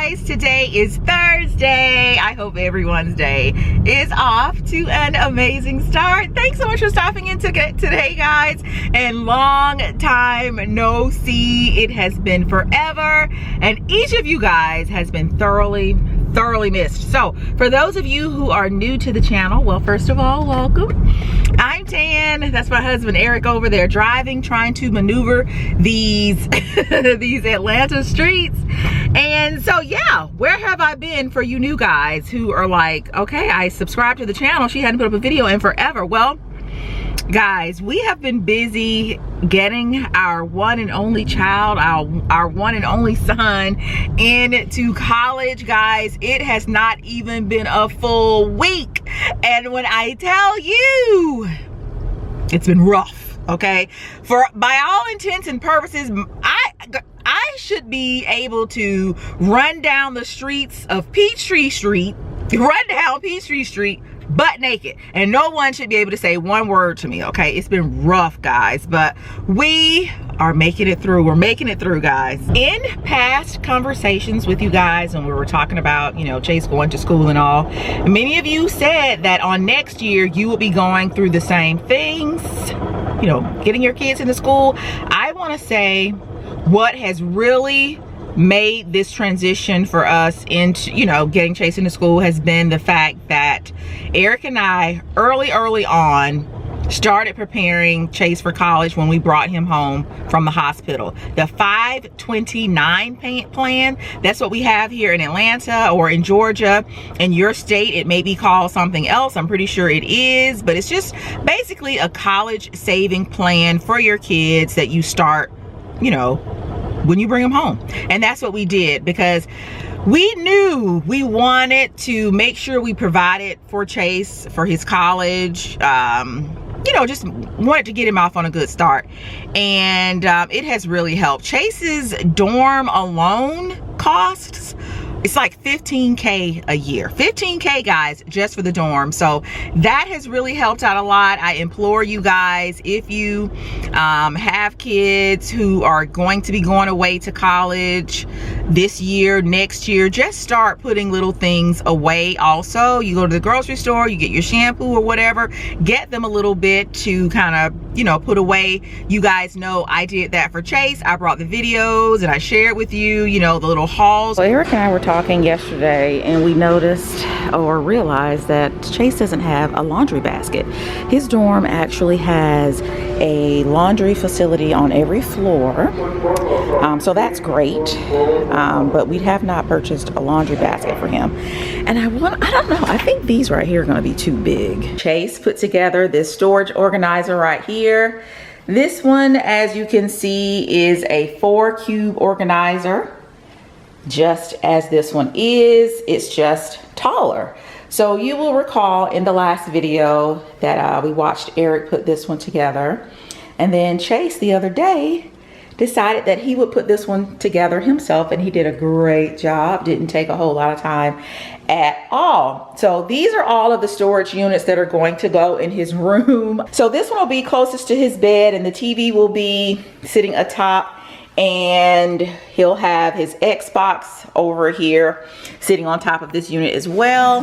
guys, today is Thursday. I hope everyone's day is off to an amazing start. Thanks so much for stopping in today, guys, and long time no see. It has been forever, and each of you guys has been thoroughly missed. So for those of you who are new to the channel, well, first of all, welcome. I'm Tan. That's my husband Eric over there driving, trying to maneuver these these Atlanta streets. And so yeah, where have I been for you new guys who are like, okay, I subscribed to the channel, she hadn't put up a video in forever? Well, guys, we have been busy getting our one and only child, our one and only son, into college, guys. It has not even been a full week, and when I tell you, it's been rough, okay? By all intents and purposes, I should be able to run down the streets of Peachtree Street, butt naked, and no one should be able to say one word to me, okay? It's been rough, guys, but we are making it through. We're making it through, guys. In past conversations with you guys, when we were talking about, you know, Chase going to school and all, many of you said that on next year you will be going through the same things, you know, getting your kids into school. I want to say what has really made this transition for us into, you know, getting Chase into school has been the fact that Eric and I early on started preparing Chase for college when we brought him home from the hospital. The 529 plan, that's what we have here in Atlanta or in Georgia. In your state, it may be called something else. I'm pretty sure it is, but it's just basically a college saving plan for your kids that you start, you know, when you bring them home. And that's what we did, because we knew we wanted to make sure we provided for Chase for his college. You know, just wanted to get him off on a good start, and it has really helped. Chase's dorm alone costs, it's like $15K a year. $15K, guys, just for the dorm. So that has really helped out a lot. I implore you guys, if you have kids who are going to be going away to college this year, next year, just start putting little things away. Also, you go to the grocery store, you get your shampoo or whatever, get them a little bit to kind of, you know, put away. You guys know I did that for Chase. I brought the videos and I shared with you, you know, the little hauls. Well, Eric and I were talking yesterday, and we noticed or realized that Chase doesn't have a laundry basket. His dorm actually has a laundry facility on every floor, so that's great, but we have not purchased a laundry basket for him. And I don't know, I think these right here are going to be too big. Chase put together this storage organizer right here. This one, as you can see, is a 4-cube organizer, just as this one is. It's just taller. So you will recall in the last video that we watched Eric put this one together, and then Chase the other day decided that he would put this one together himself, and he did a great job. Didn't take a whole lot of time at all. So these are all of the storage units that are going to go in his room. So this one will be closest to his bed, and the TV will be sitting atop, and he'll have his Xbox over here sitting on top of this unit as well.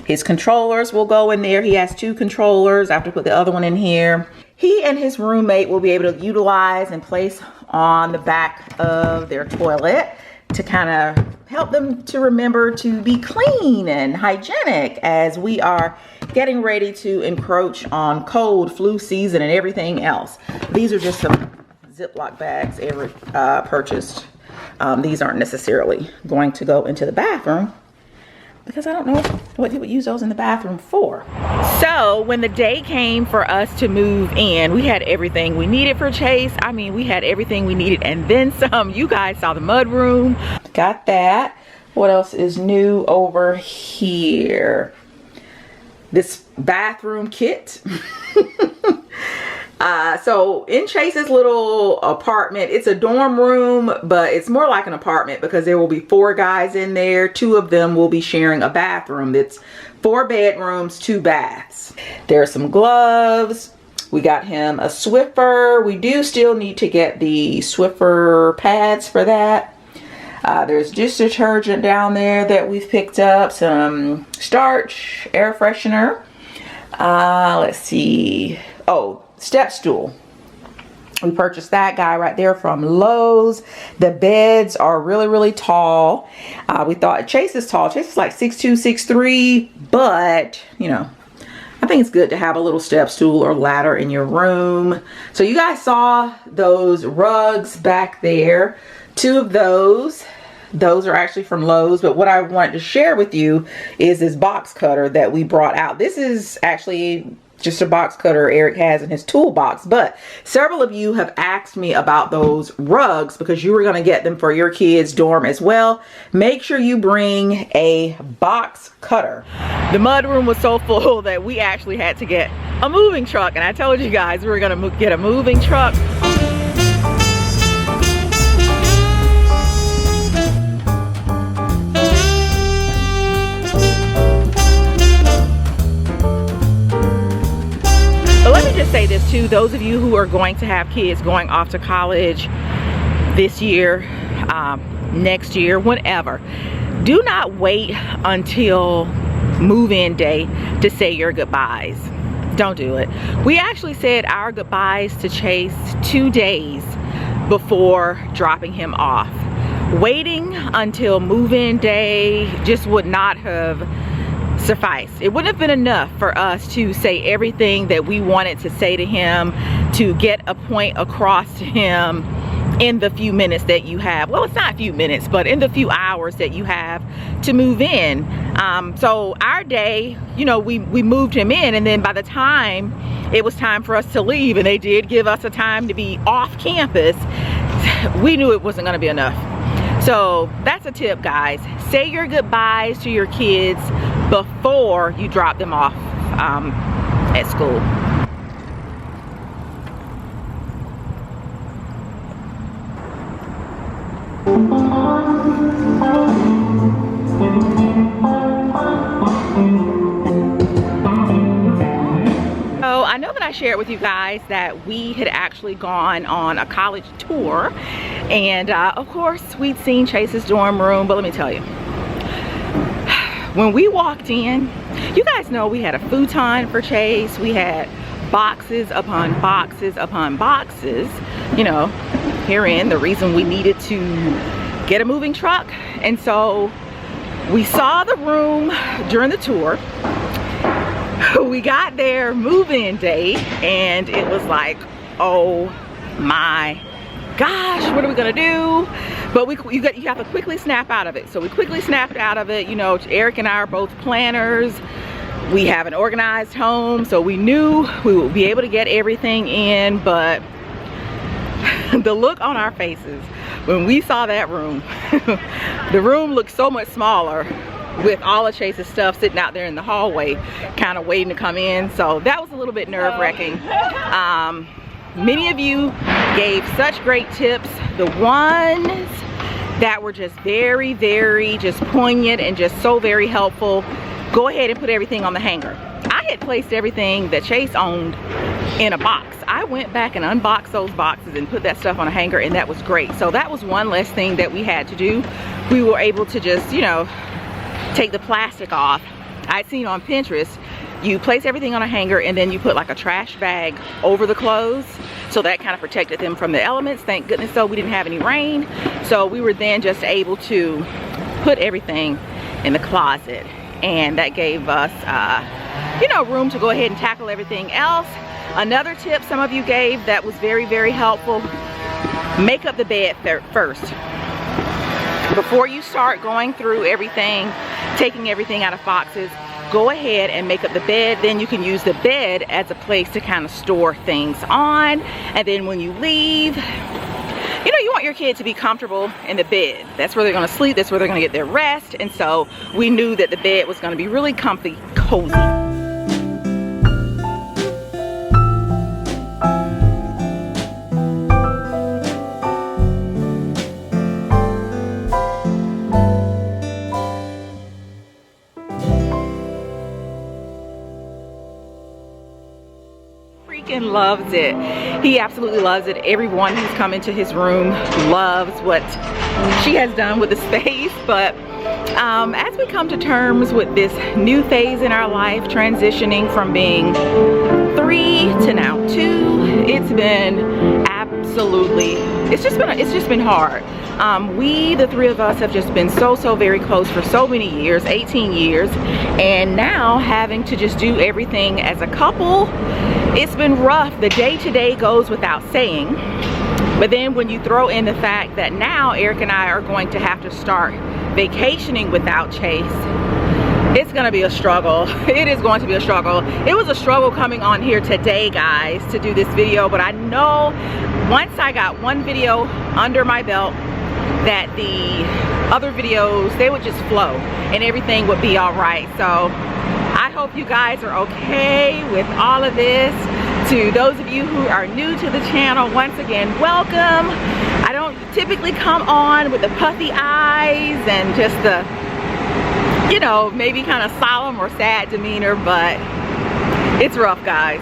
His controllers will go in there. He has 2 controllers. I have to put the other one in here. He and his roommate will be able to utilize and place on the back of their toilet to kind of help them to remember to be clean and hygienic as we are getting ready to encroach on cold, flu season, and everything else. These are just some Ziploc bags Eric purchased. These aren't necessarily going to go into the bathroom, because I don't know what he would use those in the bathroom for. So when the day came for us to move in, we had everything we needed for Chase. I mean, we had everything we needed and then some. You guys saw the mud room. Got that. What else is new over here? This bathroom kit. So in Chase's little apartment, it's a dorm room, but it's more like an apartment because there will be 4 guys in there. 2 of them will be sharing a bathroom. It's 4 bedrooms, 2 baths. There are some gloves. We got him a Swiffer. We do still need to get the Swiffer pads for that. There's dish detergent down there that we've picked up, some starch, air freshener. Let's see. Oh, step stool. We purchased that guy right there from Lowe's. The beds are really, really tall. We thought Chase is tall. Chase is like 6'2", 6'3", but you know, I think it's good to have a little step stool or ladder in your room. So you guys saw those rugs back there. 2 of those are actually from Lowe's, but what I wanted to share with you is this box cutter that we brought out. This is actually just a box cutter Eric has in his toolbox, but several of you have asked me about those rugs because you were going to get them for your kids' dorm as well. Make sure you bring a box cutter. The mud room was so full that we actually had to get a moving truck, and I told you guys we were going to get a moving truck. Say this too, those of you who are going to have kids going off to college this year, next year, whenever, do not wait until move-in day to say your goodbyes. Don't do it. We actually said our goodbyes to Chase 2 days before dropping him off. Waiting until move-in day just would not have suffice. It wouldn't have been enough for us to say everything that we wanted to say to him, to get a point across to him in the few minutes that you have. Well, it's not a few minutes, but in the few hours that you have to move in. So our day, you know, we moved him in, and then by the time it was time for us to leave, and they did give us a time to be off campus, we knew it wasn't going to be enough. So that's a tip, guys. Say your goodbyes to your kids before you drop them off at school. So I know that I shared with you guys that we had actually gone on a college tour, and of course we'd seen Chase's dorm room, but let me tell you, when we walked in, you guys know we had a futon for Chase. We had boxes upon boxes upon boxes, you know, herein the reason we needed to get a moving truck. And so we saw the room during the tour. We got there move-in day, and it was like, oh my gosh, what are we gonna do? But you have to quickly snap out of it. So we quickly snapped out of it. You know, Eric and I are both planners. We have an organized home, so we knew we would be able to get everything in. But the look on our faces when we saw that room, the room looked so much smaller with all of Chase's stuff sitting out there in the hallway, kind of waiting to come in. So that was a little bit nerve-wracking. Many of you gave such great tips. The ones that were just very, very just poignant and just so very helpful, go ahead and put everything on the hanger. I had placed everything that Chase owned in a box. I went back and unboxed those boxes and put that stuff on a hanger, and that was great. So that was one less thing that we had to do. We were able to just, you know, take the plastic off. I'd seen on Pinterest, you place everything on a hanger and then you put like a trash bag over the clothes, so that kind of protected them from the elements. Thank goodness so we didn't have any rain, so we were then just able to put everything in the closet, and that gave us you know, room to go ahead and tackle everything else. Another tip some of you gave that was very, very helpful: make up the bed first. Before you start going through everything, taking everything out of boxes, go ahead and make up the bed. Then you can use the bed as a place to kind of store things on. And then when you leave, you know, you want your kid to be comfortable in the bed. That's where they're gonna sleep, that's where they're gonna get their rest. And so we knew that the bed was gonna be really comfy, cozy. loves it. He absolutely loves it. Everyone who's come into his room loves what she has done with the space. But as we come to terms with this new phase in our life, transitioning from being 3 to now 2, it's been absolutely, it's just been hard. We, the 3 of us, have just been so very close for so many years, 18 years, and now having to just do everything as a couple, it's been rough. The day-to-day goes without saying, but then when you throw in the fact that now Eric and I are going to have to start vacationing without Chase, it's gonna be a struggle. It is going to be a struggle. It was a struggle coming on here today, guys, to do this video, but I know once I got one video under my belt that the other videos, they would just flow and everything would be all right. So I hope you guys are okay with all of this. To those of you who are new to the channel, once again, welcome. I don't typically come on with the puffy eyes and just the, you know, maybe kind of solemn or sad demeanor, but it's rough, guys.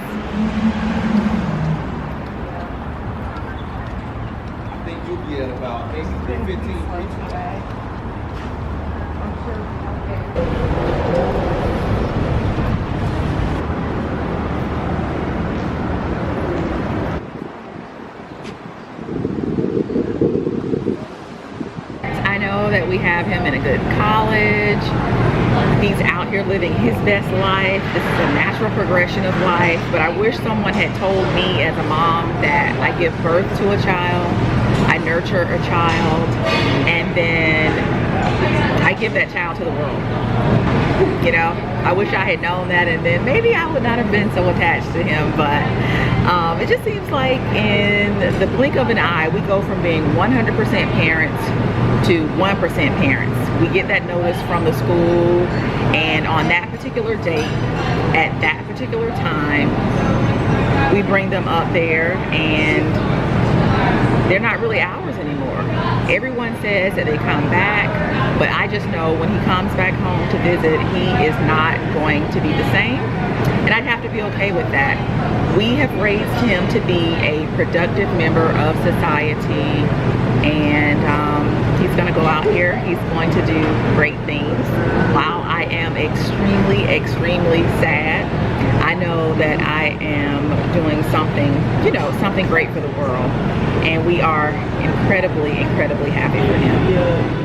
I think you'll be at about maybe 3:15. I know that we have him in a good college. He's out here living his best life. This is a natural progression of life, but I wish someone had told me as a mom that I give birth to a child, I nurture a child, and then I give that child to the world. You know, I wish I had known that, and then maybe I would not have been so attached to him. But it just seems like in the blink of an eye, we go from being 100% parents to 1% parents. We get that notice from the school, and on that particular date, at that particular time, we bring them up there, and they're not really ours anymore. Everyone says that they come back, but I just know when he comes back home to visit, he is not going to be the same, and I'd have to be okay with that. We have raised him to be a productive member of society, and he's going to go out here. He's going to do great things. While I am extremely sad, I know that I am doing something, you know, something great for the world, and we are incredibly happy for him.